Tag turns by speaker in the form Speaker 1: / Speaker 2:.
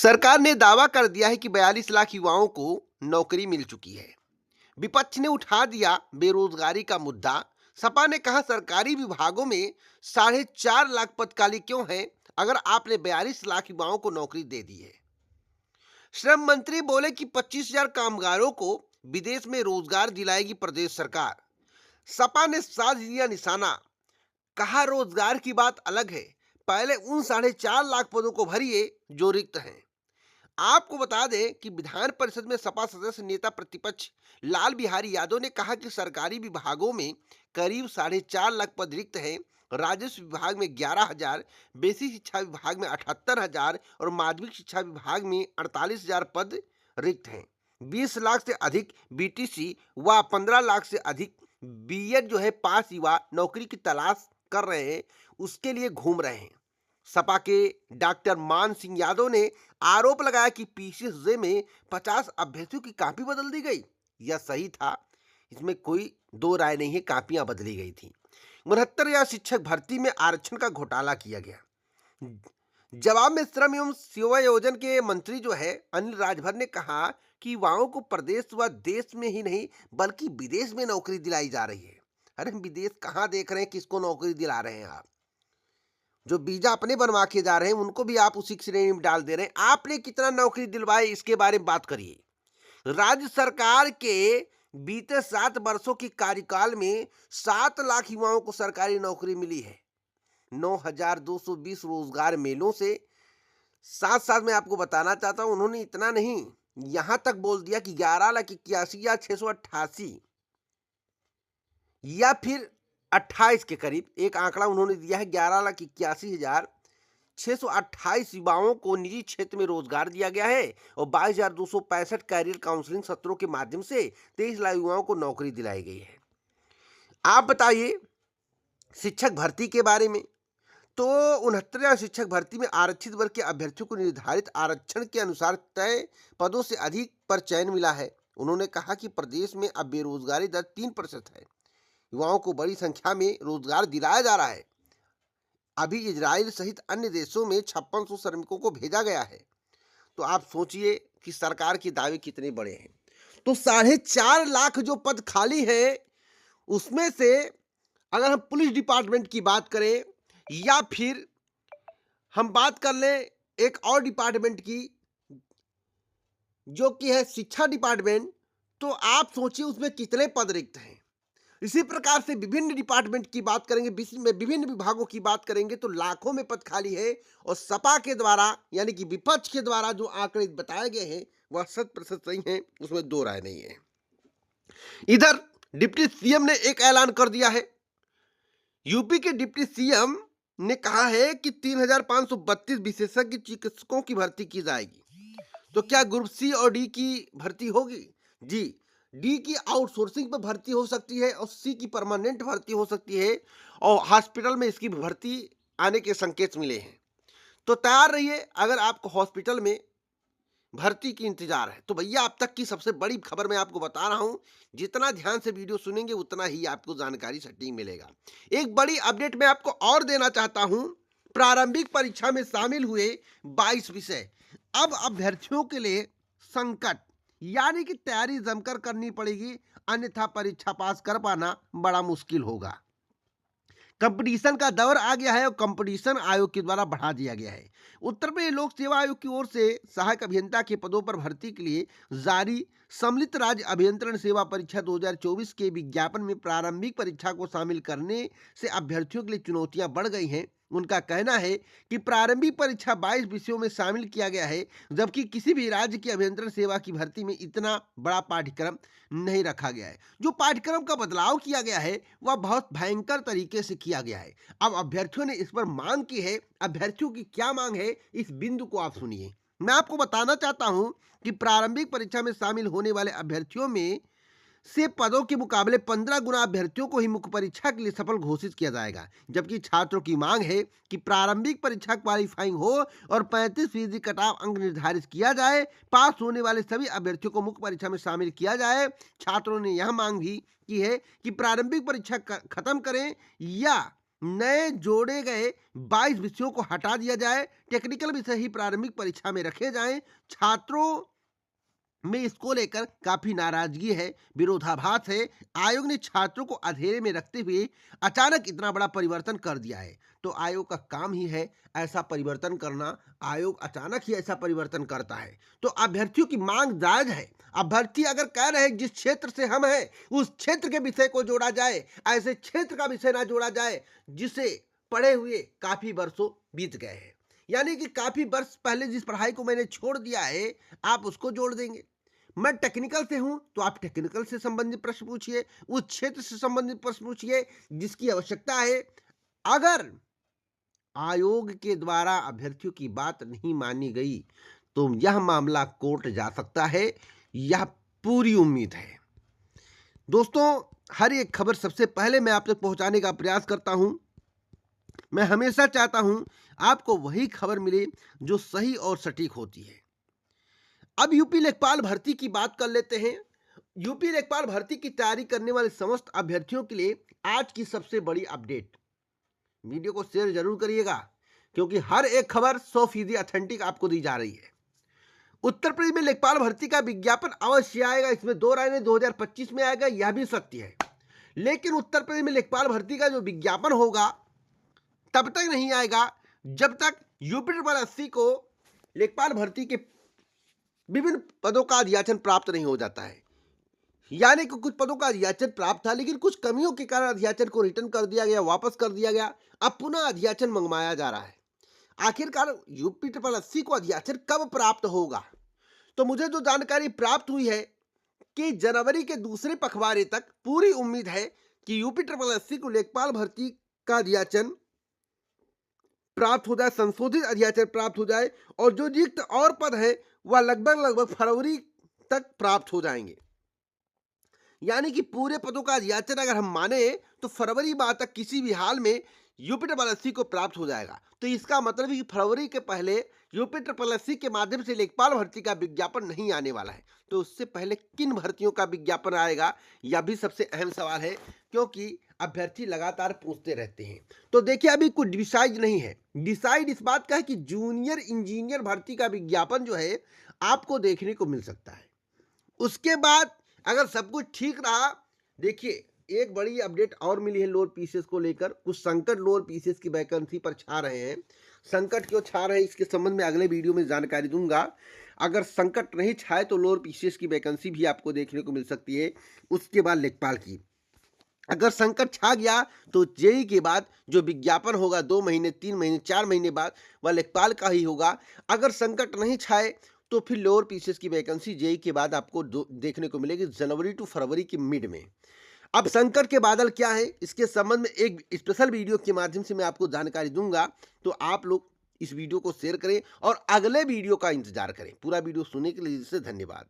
Speaker 1: सरकार ने दावा कर दिया है कि 42 लाख युवाओं को नौकरी मिल चुकी है। विपक्ष ने उठा दिया बेरोजगारी का मुद्दा। सपा ने कहा सरकारी विभागों में 4.5 लाख पद खाली क्यों हैं अगर आपने 42 लाख युवाओं को नौकरी दे दी है। श्रम मंत्री बोले कि 25,000 कामगारों को विदेश में रोजगार दिलाएगी प्रदेश सरकार। सपा ने साध दिया निशाना, कहा रोजगार की बात अलग है, पहले उन 4.5 लाख पदों को भरिए जो रिक्त हैं। आपको बता दें कि विधान परिषद में सपा सदस्य नेता प्रतिपक्ष लाल बिहारी यादव ने कहा कि सरकारी विभागों में करीब 4.5 लाख पद रिक्त हैं। राजस्व विभाग में 11,000, बेसिक शिक्षा विभाग में 78,000 और माध्यमिक शिक्षा विभाग में 48,000 पद रिक्त हैं। 20 लाख से अधिक बीटीसी व 15 लाख से अधिक बीएड जो है पास युवा नौकरी की तलाश कर रहे हैं, उसके लिए घूम रहे हैं। सपा के डॉक्टर मान सिंह यादव ने आरोप लगाया कि पीसीएसजे में 50 अभ्यर्थियों की कॉपी बदल दी गई। यह सही था, इसमें कोई दो राय नहीं है, कॉपियां बदली गई थी। 69 शिक्षक भर्ती में आरक्षण का घोटाला किया गया। जवाब में श्रम एवं सेवायोजन के मंत्री जो है अनिल राजभर ने कहा कि युवाओं को प्रदेश व देश में ही नहीं बल्कि विदेश में नौकरी दिलाई जा रही है। अरे विदेश कहाँ देख रहे हैं, किसको नौकरी दिला रहे हैं आप? जो वीजा अपने बनवा के जा रहे हैं उनको भी आप उसी श्रेणी में डाल दे रहे हैं। आपने कितना नौकरी दिलवाए इसके बारे में बात करिए। राज्य सरकार के बीते 7 वर्षों के कार्यकाल में 7 लाख युवाओं को सरकारी नौकरी मिली है। 9,220 रोजगार मेलों से साथ साथ मैं आपको बताना चाहता हूं, उन्होंने इतना नहीं यहां तक बोल दिया कि 11,81,688 या फिर 28 के करीब एक आंकड़ा उन्होंने दिया है। 11,81,628 युवाओं को निजी क्षेत्र में रोजगार दिया गया है और 22,265 कैरियर काउंसलिंग सत्रों के माध्यम से 23 लाख युवाओं को नौकरी दिलाई गई है। आप बताइए शिक्षक भर्ती के बारे में, तो 69 शिक्षक भर्ती में आरक्षित वर्ग के अभ्यर्थियों को निर्धारित आरक्षण के अनुसार तय पदों से अधिक पर चयन मिला है। उन्होंने कहा कि प्रदेश में अब बेरोजगारी दर 3% है। युवाओं को बड़ी संख्या में रोजगार दिलाया जा रहा है। अभी इजराइल सहित अन्य देशों में 5600 श्रमिकों को भेजा गया है। तो आप सोचिए कि सरकार के दावे कितने बड़े हैं। तो 4.5 लाख जो पद खाली है उसमें से अगर हम पुलिस डिपार्टमेंट की बात करें या फिर हम बात कर लें एक और डिपार्टमेंट की जो कि है शिक्षा डिपार्टमेंट, तो आप सोचिए उसमें कितने पद रिक्त हैं। इसी प्रकार से विभिन्न डिपार्टमेंट की बात करेंगे, विभिन्न विभागों की बात करेंगे तो लाखों में पद खाली है। और सपा के द्वारा यानी कि विपक्ष के द्वारा जो आंकड़े बताए गए हैं वह 100% सही हैं, उसमें दो राय नहीं है। इधर डिप्टी सीएम ने एक ऐलान कर दिया है। यूपी के डिप्टी सीएम ने कहा है कि 3,532 विशेषज्ञ चिकित्सकों की भर्ती की जाएगी। तो क्या ग्रुप सी और डी की भर्ती होगी? जी, डी की आउटसोर्सिंग पर भर्ती हो सकती है और सी की परमानेंट भर्ती हो सकती है और हॉस्पिटल में इसकी भर्ती आने के संकेत मिले हैं। तो तैयार रहिए अगर आपको हॉस्पिटल में भर्ती की इंतजार है। तो भैया अब तक की सबसे बड़ी खबर मैं आपको बता रहा हूं, जितना ध्यान से वीडियो सुनेंगे उतना ही आपको जानकारी सटीक मिलेगा। एक बड़ी अपडेट मैं आपको और देना चाहता हूं। प्रारंभिक परीक्षा में शामिल हुए 22 विषय अब अभ्यर्थियों के लिए संकट, यानी कि तैयारी जमकर करनी पड़ेगी, अन्यथा परीक्षा पास कर पाना बड़ा मुश्किल होगा। कंपटीशन का दौर आ गया है और कंपटीशन आयोग के द्वारा बढ़ा दिया गया है। उत्तर प्रदेश लोक सेवा आयोग की ओर से सहायक अभियंता के पदों पर भर्ती के लिए जारी सम्मिलित राज्य अभियंत्रण सेवा परीक्षा 2024 के विज्ञापन में प्रारंभिक परीक्षा को शामिल करने से अभ्यर्थियों के लिए चुनौतियां बढ़ गई हैं। उनका कहना है कि प्रारंभिक परीक्षा 22 विषयों में शामिल किया गया है, जबकि किसी भी राज्य की अभियंत्रण सेवा की भर्ती में इतना बड़ा पाठ्यक्रम नहीं रखा गया है। जो पाठ्यक्रम का बदलाव किया गया है वह बहुत भयंकर तरीके से किया गया है। अब अभ्यर्थियों ने इस पर मांग की है। अभ्यर्थियों की क्या मांग है, इस बिंदु को आप सुनिए। मैं आपको बताना चाहता हूं कि प्रारंभिक परीक्षा में शामिल होने वाले अभ्यर्थियों में से पदों के मुकाबले 15 गुना अभ्यर्थियों को ही मुख्य परीक्षा के लिए सफल घोषित किया जाएगा, जबकि छात्रों की मांग है कि प्रारंभिक परीक्षा क्वालिफाइंग हो और 35% कट-ऑफ अंक निर्धारित किया जाए। पास होने वाले सभी अभ्यर्थियों को मुख्य परीक्षा में शामिल किया जाए। छात्रों ने यह मांग भी की है कि प्रारंभिक परीक्षा खत्म करें या नए जोड़े गए 22 विषयों को हटा दिया जाए, टेक्निकल विषय ही प्रारंभिक परीक्षा में रखे जाएं। छात्रों में इसको लेकर काफी नाराजगी है, विरोधाभास है। आयोग ने छात्रों को अंधेरे में रखते हुए अचानक इतना बड़ा परिवर्तन कर दिया है। तो आयोग का काम ही है ऐसा परिवर्तन करना। आयोग अचानक ही ऐसा परिवर्तन करता है। तो अभ्यर्थियों की मांग जायज है। अभ्यर्थी अगर कह रहे हैं जिस क्षेत्र से हम हैं उस क्षेत्र के विषय को जोड़ा जाए, ऐसे क्षेत्र का विषय ना जोड़ा जाए जिसे पढ़े हुए काफी वर्षों बीत गए हैं। यानी कि काफी वर्ष पहले जिस पढ़ाई को मैंने छोड़ दिया है, आप उसको जोड़ देंगे। मैं टेक्निकल से हूं तो आप टेक्निकल से संबंधित प्रश्न पूछिए, उस क्षेत्र से संबंधित प्रश्न पूछिए जिसकी आवश्यकता है। अगर आयोग के द्वारा अभ्यर्थियों की बात नहीं मानी गई तो यह मामला कोर्ट जा सकता है, यह पूरी उम्मीद है। दोस्तों, हर एक खबर सबसे पहले मैं आप तक पहुंचाने का प्रयास करता हूं। मैं हमेशा चाहता हूं आपको वही खबर मिले जो सही और सटीक होती है। अब यूपी लेखपाल भर्ती की बात कर लेते हैं। यूपी लेखपाल भर्ती की तैयारी करने वाले समस्त अभ्यर्थियों के लिए आज की सबसे बड़ी अपडेट। वीडियो को शेयर जरूर करिएगा क्योंकि हर एक खबर 100% ऑथेंटिक आपको दी जा रही है। उत्तर प्रदेश में लेखपाल भर्ती का विज्ञापन अवश्य आएगा, इसमें दो राय नहीं, 2025 में आएगा, यह भी सत्य है। लेकिन उत्तर प्रदेश में लेखपाल भर्ती का जो विज्ञापन होगा तब तक नहीं आएगा जब तक यूपी को लेखपाल भर्ती के विभिन्न पदों का अधियाचन प्राप्त नहीं हो जाता है। यानी कि कुछ पदों का अधियाचन प्राप्त था लेकिन कुछ कमियों के कारण अधियाचन को रिटर्न कर दिया गया, वापस कर दिया गया। अब पुनः अधियाचन मंगवाया जा रहा है। आखिरकार यूपी को अधियाचन कब प्राप्त होगा? तो मुझे जो जानकारी प्राप्त हुई है कि जनवरी के दूसरे पखवाड़े तक पूरी उम्मीद है कि यूपी को लेखपाल भर्ती का अधियाचन प्राप्त हो जाए, संशोधित अधियाचन प्राप्त हो जाए और जो रिक्त और पद है वह लगभग फरवरी तक प्राप्त हो जाएंगे। यानी कि पूरे पदों का अधियाचन अगर हम माने तो फरवरी माह तक किसी भी हाल में यूपी को प्राप्त हो जाएगा। तो इसका मतलब है कि फरवरी के पहले यूपी के माध्यम से लेखपाल भर्ती का विज्ञापन नहीं आने वाला है। तो उससे पहले किन भर्तियों का विज्ञापन आएगा, यह भी सबसे अहम सवाल है क्योंकि अभ्यर्थी लगातार पूछते रहते हैं। तो देखिए, अभी कुछ डिसाइड नहीं है। डिसाइड इस बात का है कि जूनियर इंजीनियर भर्ती का विज्ञापन जो है आपको देखने को मिल सकता है। उसके बाद अगर सब कुछ ठीक रहा, देखिए एक बड़ी अपडेट और मिली है लोअर पीसीएस को लेकर। कुछ संकट लोअर पीसीएस की वैकेंसी पर छा रहे हैं। संकट क्यों छा रहे हैं इसके संबंध में अगले वीडियो में जानकारी दूंगा। अगर संकट नहीं छाए तो लोअर पीसीएस की वैकेंसी भी आपको देखने को मिल सकती है। उसके बाद लेखपाल की, अगर संकट छा गया तो जेई के बाद जो विज्ञापन होगा 2 महीने 3 महीने 4 महीने बाद वह लेखपाल का ही होगा। अगर संकट नहीं छाए तो फिर लोअर पीसीएस की वैकेंसी जेई के बाद आपको देखने को मिलेगी जनवरी टू फरवरी के मिड में। अब संकट के बादल क्या है इसके संबंध में एक स्पेशल वीडियो के माध्यम से मैं आपको जानकारी दूंगा। तो आप लोग इस वीडियो को शेयर करें और अगले वीडियो का इंतजार करें। पूरा वीडियो सुनने के लिए धन्यवाद।